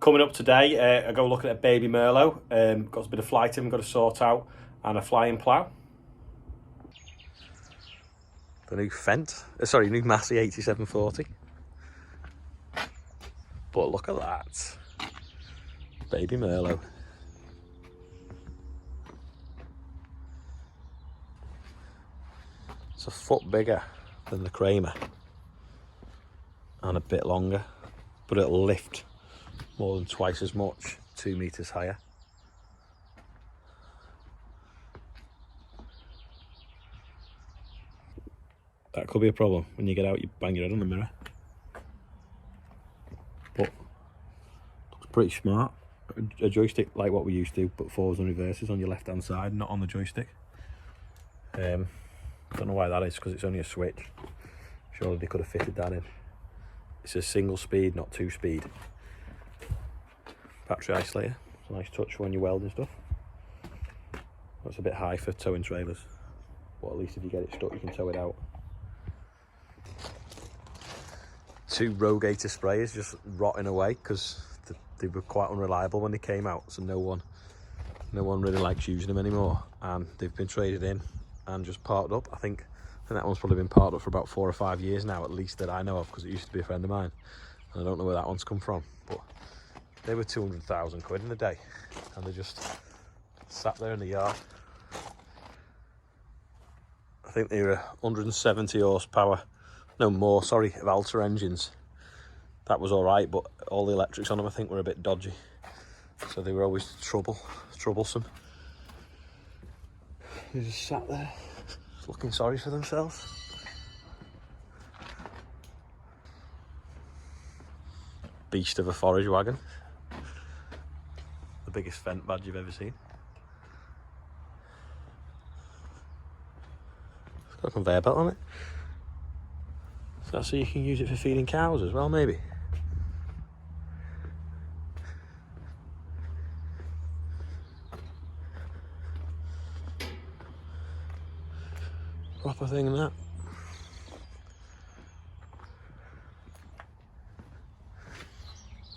Coming up today, I go looking at a baby Merlot. Got a bit of flight in, got to sort out, and a flying plough. The new new Massey 8740. But look at that, baby Merlot. It's a foot bigger than the Kramer and a bit longer, but it'll lift more than twice as much, 2 meters higher. That could be a problem. When you get out, you bang your head on the mirror. But looks pretty smart. A joystick like what we used to, but forwards and reverses on your left hand side, not on the joystick. Don't know why that is, because it's only a switch. Surely they could have fitted that in. It's a single speed, not 2 speed. Battery isolator. It's a nice touch for when you're welding stuff. That's a bit high for towing trailers, but at least if you get it stuck, you can tow it out. 2 Rogator sprayers just rotting away because they were quite unreliable when they came out, so no one really likes using them anymore, and they've been traded in and just parked up. I think that one's probably been parked up for about 4 or 5 years now, at least, that I know of, because it used to be a friend of mine, and I don't know where that one's come from, but they were 200,000 quid in a day, and they just sat there in the yard. I think they were 170 horsepower, no more, sorry, of Alta engines. That was all right, but all the electrics on them I think were a bit dodgy, so they were always troublesome. They just sat there looking sorry for themselves. Beast of a forage wagon. The biggest Fendt badge you've ever seen. It's got a conveyor belt on it. So you can use it for feeding cows as well, maybe. Proper thing in that.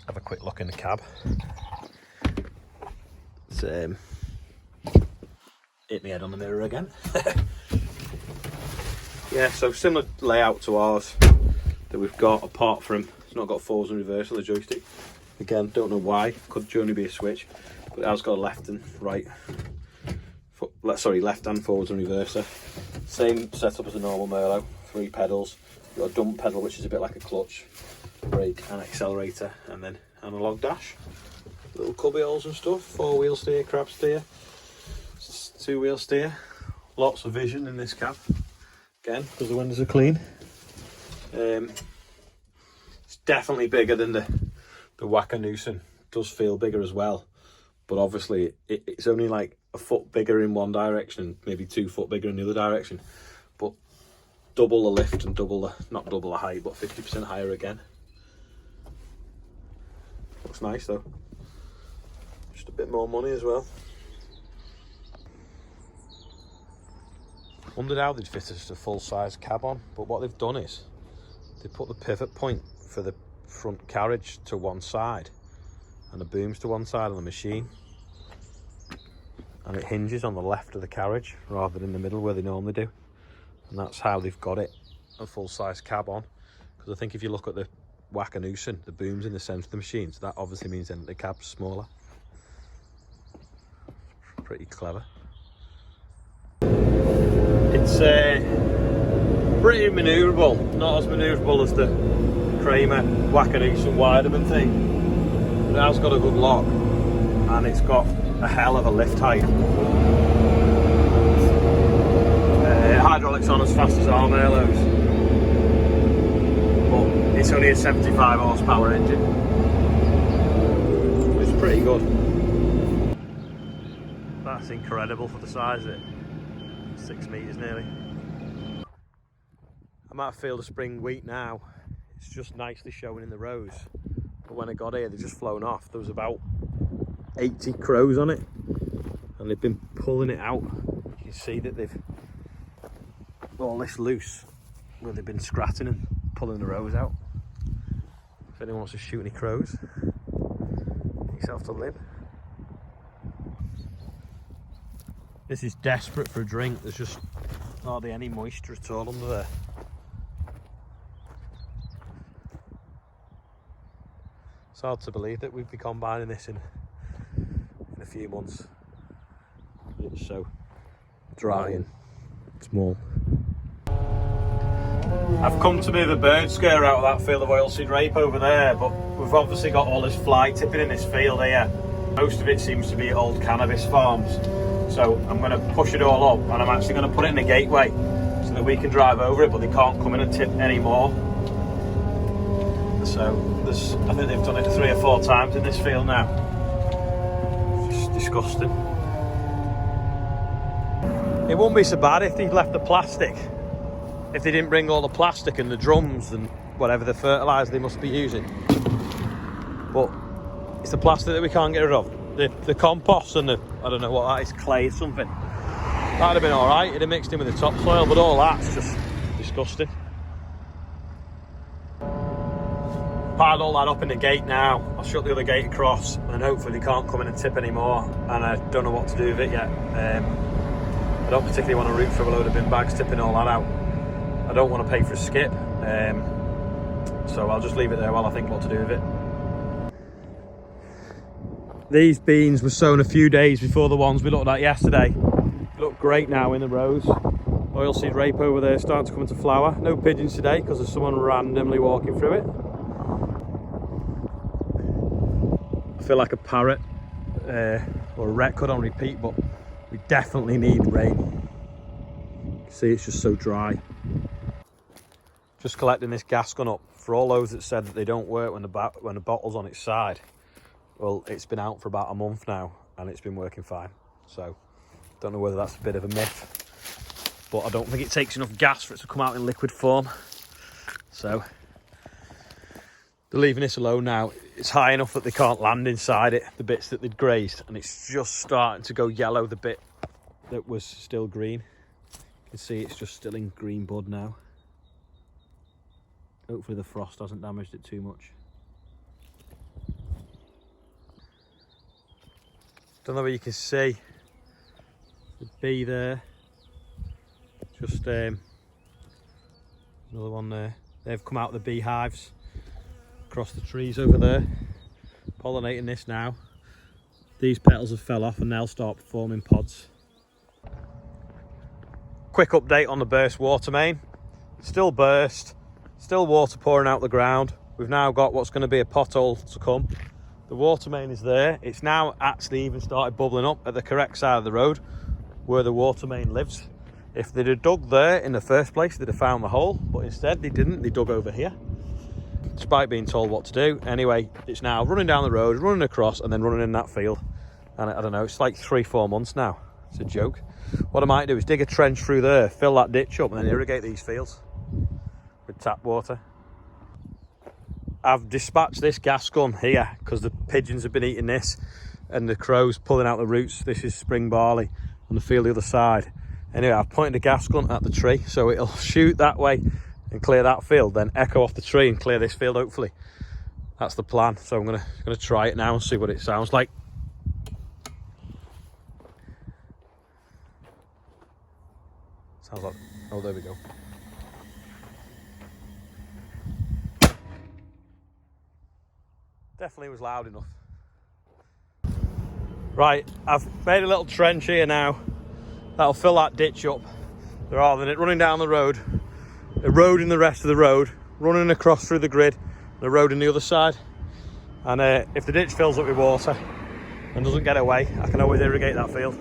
Have a quick look in the cab. It's hit my head on the mirror again. Yeah, so similar layout to ours that we've got, apart from it's not got forwards and reverse on the joystick. Again, don't know why. Could only be a switch, but it has got a left and right. Left and forwards and reverser. Same setup as a normal Merlot. 3 pedals. You've got a dump pedal, which is a bit like a clutch, brake and accelerator, and then analog dash. Little cubby holes and stuff. 4-wheel steer, crab steer, 2-wheel steer. Lots of vision in this cab. Again, because the windows are clean. It's definitely bigger than the Wackernusen. Does feel bigger as well, but obviously it's only like a foot bigger in one direction, maybe 2 foot bigger in the other direction, but double the lift and not double the height, but 50% higher again. Looks nice though. Just a bit more money as well. Wondered how they'd fit a full-size cab on, but what they've done is they put the pivot point for the front carriage to one side and the booms to one side on the machine, and it hinges on the left of the carriage rather than in the middle where they normally do, and that's how they've got it a full-size cab on. Because I think if you look at the Wackernusen, the boom's in the centre of the machine, so that obviously means then the cab's smaller. Pretty clever. It's pretty manoeuvrable, not as manoeuvrable as the Kramer Wackernusen Weideman thing, but it has got a good lock, and it's got a hell of a lift height. Hydraulics on as fast as our Merlots, but it's only a 75 horsepower engine. It's pretty good. That's incredible for the size of it. 6 meters nearly. I might field a spring wheat now. It's just nicely showing in the rows, but when I got here they've just flown off. There was about 80 crows on it, and they've been pulling it out. You can see that they've all this loose where they've been scratching and pulling the rows out. If anyone wants to shoot any crows, yourself to live. This is desperate for a drink. There's just hardly any moisture at all under there. It's hard to believe that we'd be combining this in a few months. It's so dry and small. I've come to be the bird scare out of that field of oilseed rape over there, but we've obviously got all this fly tipping in this field here. Most of it seems to be old cannabis farms. So I'm going to push it all up, and I'm actually going to put it in a gateway so that we can drive over it, but they can't come in and tip anymore. So I think they've done it 3 or 4 times in this field now. Just disgusting. It wouldn't be so bad if they left the plastic. If they didn't bring all the plastic and the drums and whatever the fertiliser they must be using. But it's the plastic that we can't get rid of. The compost and the, I don't know what that is, clay or something. That'd have been alright, it'd have mixed in with the topsoil, but all that's just disgusting. Piled all that up in the gate now. I'll shut the other gate across and hopefully they can't come in and tip anymore, and I don't know what to do with it yet. I don't particularly want to root for a load of bin bags tipping all that out. I don't want to pay for a skip, so I'll just leave it there while I think what to do with it. These beans were sown a few days before the ones we looked at yesterday. They look great now in the rows. Oilseed rape over there starting to come into flower. No pigeons today because there's someone randomly walking through it. I feel like a parrot or a record on repeat, but we definitely need rain. See, it's just so dry. Just collecting this gas gun up for all those that said that they don't work when the bottle's on its side. Well, it's been out for about a month now and it's been working fine. So, don't know whether that's a bit of a myth, but I don't think it takes enough gas for it to come out in liquid form. So, they're leaving this alone now. It's high enough that they can't land inside it, the bits that they'd grazed, and it's just starting to go yellow, the bit that was still green. You can see it's just still in green bud now. Hopefully the frost hasn't damaged it too much. Don't know whether you can see the bee there. Just another one there. They've come out of the beehives across the trees over there, pollinating this now. These petals have fell off and they'll start forming pods. Quick update on the burst water main. Still burst, still water pouring out the ground. We've now got what's going to be a pothole to come. The water main is there. It's now actually even started bubbling up at the correct side of the road where the water main lives. If they'd have dug there in the first place, they'd have found the hole, but instead they didn't. They dug over here, despite being told what to do. Anyway, it's now running down the road, running across, and then running in that field. And I don't know, it's like 3-4 months now. It's a joke. What I might do is dig a trench through there, fill that ditch up, and then irrigate these fields with tap water. I've dispatched this gas gun here because the pigeons have been eating this and the crows pulling out the roots. This is spring barley on the field the other side. Anyway, I've pointed the gas gun at the tree so it'll shoot that way and clear that field, then echo off the tree and clear this field hopefully. That's the plan. So I'm gonna try it now and see what it sounds like. Sounds like, oh, there we go. Definitely was loud enough. Right, I've made a little trench here now. That'll fill that ditch up, rather than it running down the road, eroding the rest of the road, running across through the grid, the road on the other side. And if the ditch fills up with water and doesn't get away, I can always irrigate that field.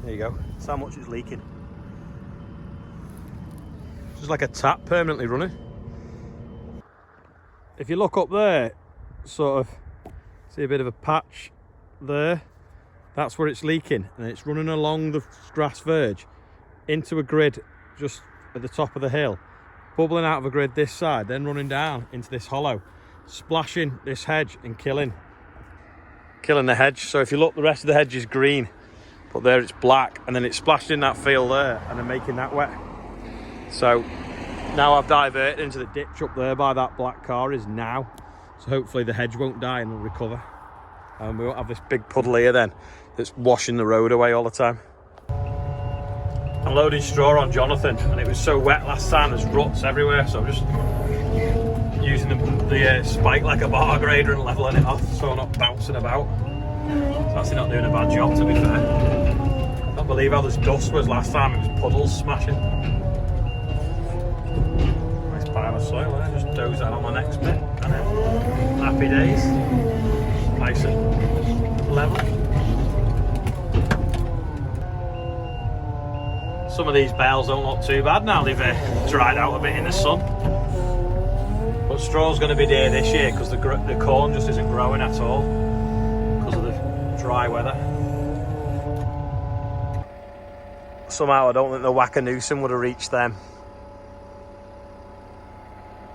There you go. That's how much it's leaking. Just like a tap permanently running. If you look up there, sort of see a bit of a patch there. That's where it's leaking, and it's running along the grass verge into a grid just at the top of the hill, bubbling out of a grid this side, then running down into this hollow, splashing this hedge and killing the hedge. So if you look, the rest of the hedge is green, but there it's black, and then it's splashed in that field there and then making that wet. So now I've diverted into the ditch up there by that black car is now. So hopefully the hedge won't die and it'll recover. And we won't have this big puddle here then that's washing the road away all the time. I'm loading straw on Jonathan, and it was so wet last time, there's ruts everywhere, so I'm just using the spike like a bar grader and levelling it off so I'm not bouncing about. It's actually not doing a bad job, to be fair. I can't believe how this dust was last time, it was puddles smashing. Nice pile of soil there, just doze that on my next bit, and then happy days. Nice and level. Some of these bales don't look too bad now, they've dried out a bit in the sun. But straw's going to be dear this year because the corn just isn't growing at all because of the dry weather. Somehow I don't think the Wackanoosan would have reached them.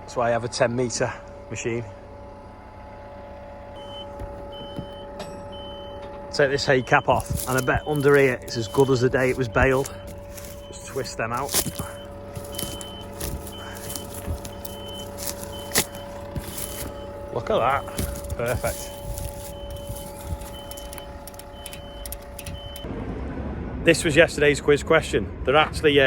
That's why I have a 10-metre machine. Take this hay cap off, and I bet under here it's as good as the day it was baled. Just twist them out. Look at that, perfect. This was yesterday's quiz question. They're actually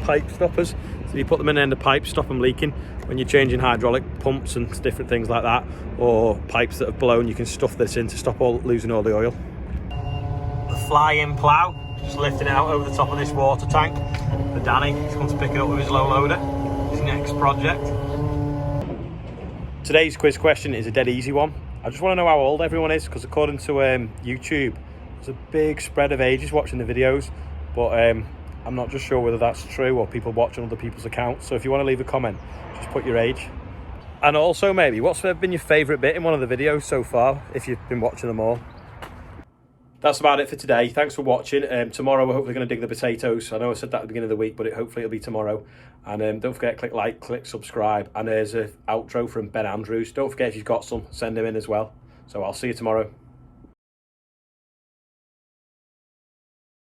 pipe stoppers, so you put them in and the pipes stop them leaking. When you're changing hydraulic pumps and different things like that, or pipes that have blown, you can stuff this in to stop losing all the oil. The fly-in plough, just lifting it out over the top of this water tank. For Danny, he's going to pick it up with his low loader. His next project. Today's quiz question is a dead easy one. I just want to know how old everyone is, because according to YouTube, there's a big spread of ages watching the videos, but I'm not just sure whether that's true or people watching other people's accounts. So if you want to leave a comment, just put your age. And also maybe, what's been your favourite bit in one of the videos so far, if you've been watching them all? That's about it for today. Thanks for watching. Tomorrow we're hopefully going to dig the potatoes. I know I said that at the beginning of the week, but hopefully it'll be tomorrow. And don't forget, click like, click subscribe. And there's an outro from Ben Andrews. Don't forget, if you've got some, send them in as well. So I'll see you tomorrow.